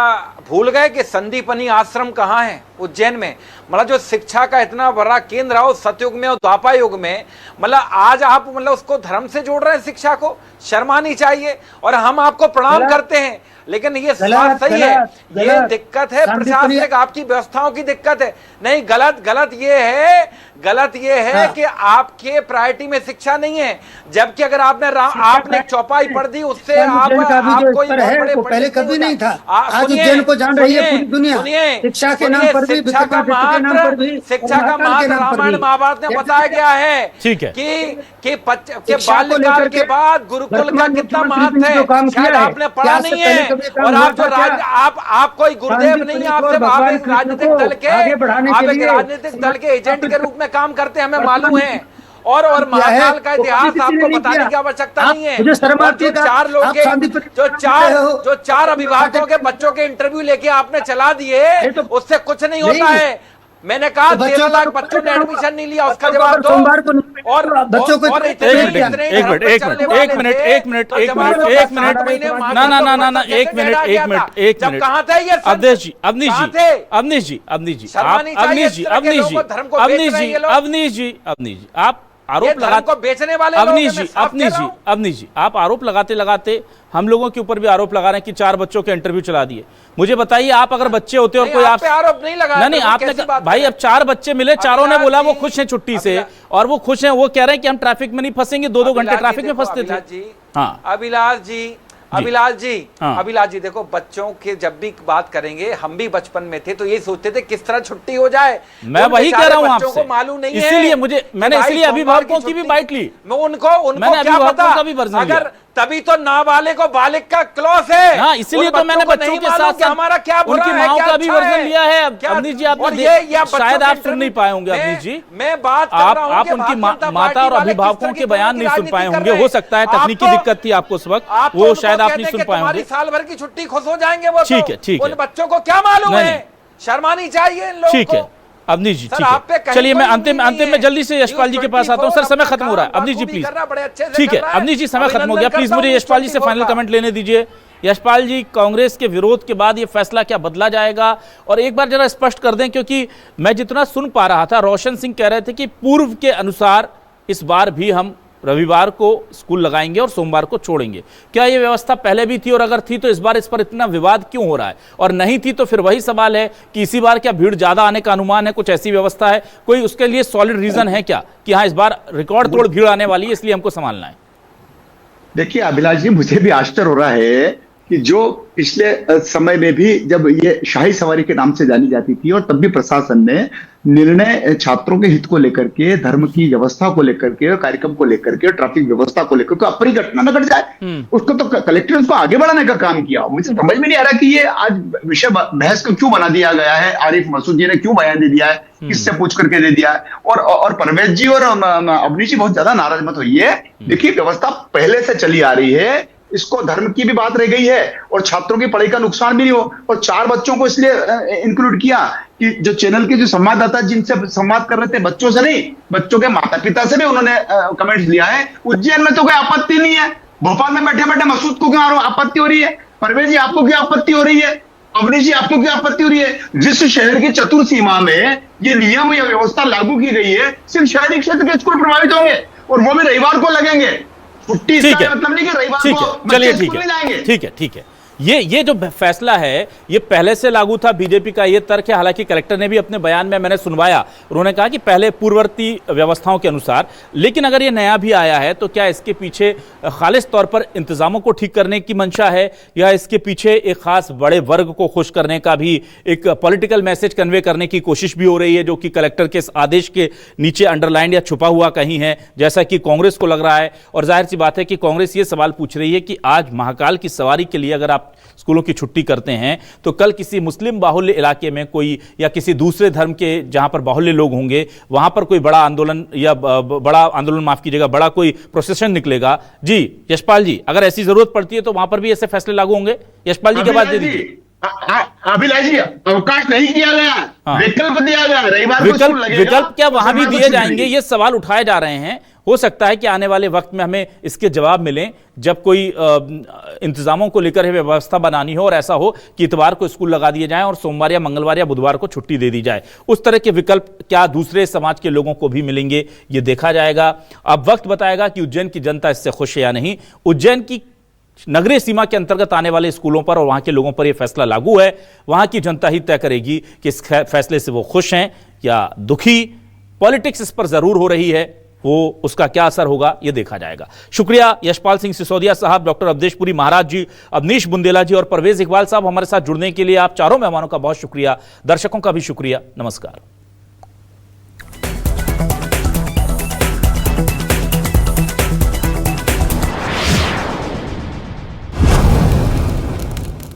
Speaker 11: भूल गए कि संदीपनी आश्रम कहाँ है? उज्जैन में। मतलब जो शिक्षा का इतना बड़ा केंद्र है उस सतयुग में और द्वापर युग में, मतलब आज आप मतलब उसको धर्म से जोड़ रहे हैं। शिक्षा को शर्म आनी चाहिए। और हम आपको प्रणाम करते हैं, लेकिन ये बात सही है, ये दिक्कत है प्रशासनिक, आपकी व्यवस्थाओं की दिक्कत है। नहीं, गलत ये है कि आपके प्रायोरिटी में शिक्षा नहीं है। जबकि अगर आपने चौपाई पढ़ दी, उससे आपको
Speaker 10: पहले कभी नहीं था। आज उज्जैन को जान रही है पूरी दुनिया। शिक्षा के नाम पर भी,
Speaker 11: शिक्षा का महत्व रामायण महाभारत में बताया गया है।
Speaker 1: ठीक है
Speaker 11: कि बाल्यकाल के बाद गुरुकुल का कितना महत्व है, शायद आपने पढ़ा नहीं है। और आप कोई गुरुदेव नहीं, आप एक राजनीतिक दल के एजेंट के रूप में काम करते हैं, हमें मालूम है। और महाकाल का इतिहास आपको बताने की आवश्यकता नहीं है। जो चार अभिभावकों के बच्चों के इंटरव्यू लेके आपने चला दिए, उससे कुछ नहीं होता है। मैंने कहा 13 लाख बच्चों ने एडमिशन नहीं लिया, उसका जवाब दो। और बच्चों को
Speaker 1: एक मिनट
Speaker 11: कहाँ थे ये?
Speaker 1: अवनीश जी, आप आरोप लगाते
Speaker 11: बेचने वाले
Speaker 1: अवनीश जी, आप आरोप लगाते हम लोगों के ऊपर भी आरोप लगा रहे हैं कि 4 बच्चों के इंटरव्यू चला दिए। मुझे बताइए, आप अगर बच्चे होते और कोई आप
Speaker 11: आरोप नहीं लगा,
Speaker 1: नहीं आपने भाई, अब 4 बच्चे मिले, चारों ने बोला वो खुश हैं छुट्टी से, और वो खुश हैं, वो कह रहे हैं कि हम ट्रैफिक में नहीं फंसेंगे। 2-2 घंटे ट्रैफिक में फंसते थे। हाँ
Speaker 11: अभिलाष जी देखो, बच्चों के जब भी बात करेंगे, हम भी बचपन में थे तो ये सोचते थे किस तरह छुट्टी हो जाए।
Speaker 1: मैं वही कह रहा हूँ आपसे,
Speaker 11: मालूम नहीं है,
Speaker 1: इसीलिए मैंने अभिभावकों की भी बाइट ली।
Speaker 11: उनको क्या पता, तभी तो नाबालिग को बालिग का क्लॉज है।
Speaker 1: हाँ, इसलिए तो मैंने बच्चों के साथ
Speaker 11: हमारा क्या बुरा
Speaker 1: उनकी
Speaker 11: है,
Speaker 1: माओ
Speaker 11: क्या
Speaker 1: का भी
Speaker 11: अच्छा
Speaker 1: वर्जन
Speaker 11: है।
Speaker 1: लिया है।
Speaker 11: क्या-
Speaker 1: अवनीश जी,
Speaker 11: और
Speaker 1: आपने शायद आप सुन नहीं पाए होंगे अवनीश जी।
Speaker 11: मैं बात कर रहा हूं
Speaker 1: आप
Speaker 11: कि
Speaker 1: उनकी
Speaker 11: भारतीय जनता
Speaker 1: माता और
Speaker 11: पार्टी वाले
Speaker 1: अभिभावकों
Speaker 11: किस
Speaker 1: के
Speaker 11: तरह
Speaker 1: बयान
Speaker 11: की
Speaker 1: नहीं सुन
Speaker 11: राजनीति
Speaker 1: पाए
Speaker 11: कर
Speaker 1: होंगे।
Speaker 11: रहे
Speaker 1: हो
Speaker 11: हैं।
Speaker 1: सकता है
Speaker 11: आप
Speaker 1: तकनीकी
Speaker 11: तो-
Speaker 1: दिक्कत थी आपको उस वक्त,
Speaker 11: आप तो
Speaker 1: वो
Speaker 11: उनको
Speaker 1: शायद आप
Speaker 11: कहते
Speaker 1: नहीं सुन
Speaker 11: कि
Speaker 1: पाए
Speaker 11: तुम्हारी
Speaker 1: होंगे।
Speaker 11: साल भर की छुट्टी खुश हो जाएंगे वो।
Speaker 1: ठीक है, ठीक है।
Speaker 11: उन बच्चों को क्या मालूम
Speaker 1: नहीं,
Speaker 11: है,
Speaker 1: नहीं।
Speaker 11: शर्मानी चाहिए इन लोगों
Speaker 1: ठीक
Speaker 11: को।
Speaker 1: है अवनीश जी,
Speaker 11: सर,
Speaker 1: ठीक
Speaker 11: आप पे
Speaker 1: है।
Speaker 11: कहीं
Speaker 1: चलिए मैं
Speaker 11: कोई
Speaker 1: अंतिम
Speaker 11: उम्मीद
Speaker 1: अंतिम
Speaker 11: नहीं
Speaker 1: में जल्दी से यशपाल जी के पास आता हूँ। सर, समय खत्म हो रहा है। अवनीश जी प्लीज, ठीक है अवनीश जी, समय खत्म हो गया। प्लीज मुझे यशपाल जी से फाइनल कमेंट लेने दीजिए। यशपाल जी, कांग्रेस के विरोध के बाद ये फैसला क्या बदला जाएगा? और एक बार जरा स्पष्ट कर दें, क्योंकि मैं जितना सुन पा रहा था, रोशन सिंह कह रहे थे कि पूर्व के अनुसार इस बार भी हम रविवार को स्कूल लगाएंगे और सोमवार को छोड़ेंगे। क्या ये व्यवस्था पहले भी थी, और अगर थी तो इस बार इस पर इतना विवाद क्यों हो रहा है? और नहीं थी तो फिर वही सवाल है कि इसी बार क्या भीड़ ज्यादा आने का अनुमान है? कुछ ऐसी व्यवस्था है, कोई उसके लिए सॉलिड रीजन है क्या कि हाँ इस बार रिकॉर्ड तोड़ भीड़ आने वाली है, इसलिए हमको संभालना है?
Speaker 12: देखिए अभिलाष जी, मुझे भी आश्चर्य हो रहा है कि जो पिछले समय में भी जब ये शाही सवारी के नाम से जानी जाती थी और तब भी प्रशासन ने निर्णय छात्रों के हित को लेकर के, धर्म की व्यवस्था को लेकर के, कार्यक्रम को लेकर के, ट्रैफिक व्यवस्था को लेकर के अपनी घटना न घट जाए, उसको तो कलेक्टर ने उसको आगे बढ़ाने का काम किया। मुझे समझ में नहीं आ रहा कि ये आज विषय बहस को क्यों बना दिया गया है। आरिफ मसूद जी ने क्यों बयान दे दिया है, किससे पूछ करके दे दिया है। और परवेज जी और अवनीश जी बहुत ज्यादा नाराज मत होइए। देखिए व्यवस्था पहले से चली आ रही है, इसको धर्म की भी बात रह गई है और छात्रों की पढ़ाई का नुकसान भी नहीं हो। और 4 बच्चों को इसलिए इंक्लूड किया कि जो चैनल के जो संवाददाता जिनसे संवाद कर रहे थे, बच्चों से नहीं, बच्चों के माता पिता से भी उन्होंने कमेंट्स लिया है। उज्जैन में तो कोई आपत्ति नहीं है, भोपाल में बैठे बैठे मसूद को क्यों आपत्ति हो रही है? परवेज जी आपको क्या आपत्ति हो रही है? अवनीश जी आपको क्या आपत्ति हो रही है? जिस शहर की चतुर सीमा में ये नियम या व्यवस्था लागू की गई है, सिर्फ शहरी क्षेत्र के स्कूल प्रभावित होंगे और वो भी रविवार को लगेंगे। छुट्टी
Speaker 1: ठीक है,
Speaker 12: मतलब नहीं कि रविवार
Speaker 1: ठीक
Speaker 12: को
Speaker 1: है, चलिए
Speaker 12: बच्चे
Speaker 1: ठीक
Speaker 12: स्कूल नहीं जाएंगे।
Speaker 1: है, ठीक है, ठीक है। ये जो फैसला है ये पहले से लागू था, बीजेपी का ये तर्क है। हालांकि कलेक्टर ने भी अपने बयान में, मैंने सुनवाया, उन्होंने कहा कि पहले पूर्ववर्ती व्यवस्थाओं के अनुसार। लेकिन अगर ये नया भी आया है तो क्या इसके पीछे खालिस तौर पर इंतजामों को ठीक करने की मंशा है, या इसके पीछे एक खास बड़े वर्ग को खुश करने का भी एक पॉलिटिकल मैसेज कन्वे करने की कोशिश भी हो रही है, जो कि कलेक्टर के इस आदेश के नीचे अंडरलाइन या छुपा हुआ कहीं है, जैसा कि कांग्रेस को लग रहा है। और जाहिर सी बात है कि कांग्रेस ये सवाल पूछ रही है कि आज महाकाल की सवारी के लिए अगर आप स्कूलों की छुट्टी करते हैं तो कल किसी मुस्लिम बाहुल्य इलाके में कोई, या किसी दूसरे धर्म के जहां पर बाहुल्य लोग होंगे, वहां पर कोई बड़ा आंदोलन, या बड़ा आंदोलन माफ कीजिएगा, बड़ा कोई प्रोसेशन निकलेगा। जी यशपाल जी, अगर ऐसी जरूरत पड़ती है तो वहां पर भी ऐसे फैसले लागू होंगे? यशपाल जी के बाद दे दीजिए।
Speaker 12: अभिलाष जी, अवकाश नहीं किया गया, विकल्प दिया गया, रविवार को स्कूल लगेगा।
Speaker 1: विकल्प क्या वहां भी दिए जाएंगे? ये सवाल उठाए जा रहे हैं। हो सकता है कि आने वाले वक्त में हमें इसके जवाब मिलें, जब कोई इंतजामों को लेकर व्यवस्था बनानी हो और ऐसा हो कि इतवार को स्कूल लगा दिए जाएं और सोमवार या मंगलवार या बुधवार को छुट्टी दे दी जाए। उस तरह के विकल्प क्या दूसरे समाज के लोगों को भी मिलेंगे, ये देखा जाएगा। अब वक्त बताएगा कि उज्जैन की जनता इससे खुश है या नहीं। उज्जैन की नगरीय सीमा के अंतर्गत आने वाले स्कूलों पर और वहां के लोगों पर यह फैसला लागू है। वहां की जनता ही तय करेगी कि इस फैसले से वो खुश हैं या दुखी। पॉलिटिक्स इस पर जरूर हो रही है, वो उसका क्या असर होगा ये देखा जाएगा। शुक्रिया यशपाल सिंह सिसोदिया साहब, डॉक्टर अवधेशपुरी महाराज जी, अवनीश बुंदेला जी और परवेज इकबाल साहब हमारे साथ जुड़ने के लिए। आप चारों मेहमानों का बहुत शुक्रिया, दर्शकों का भी शुक्रिया। नमस्कार।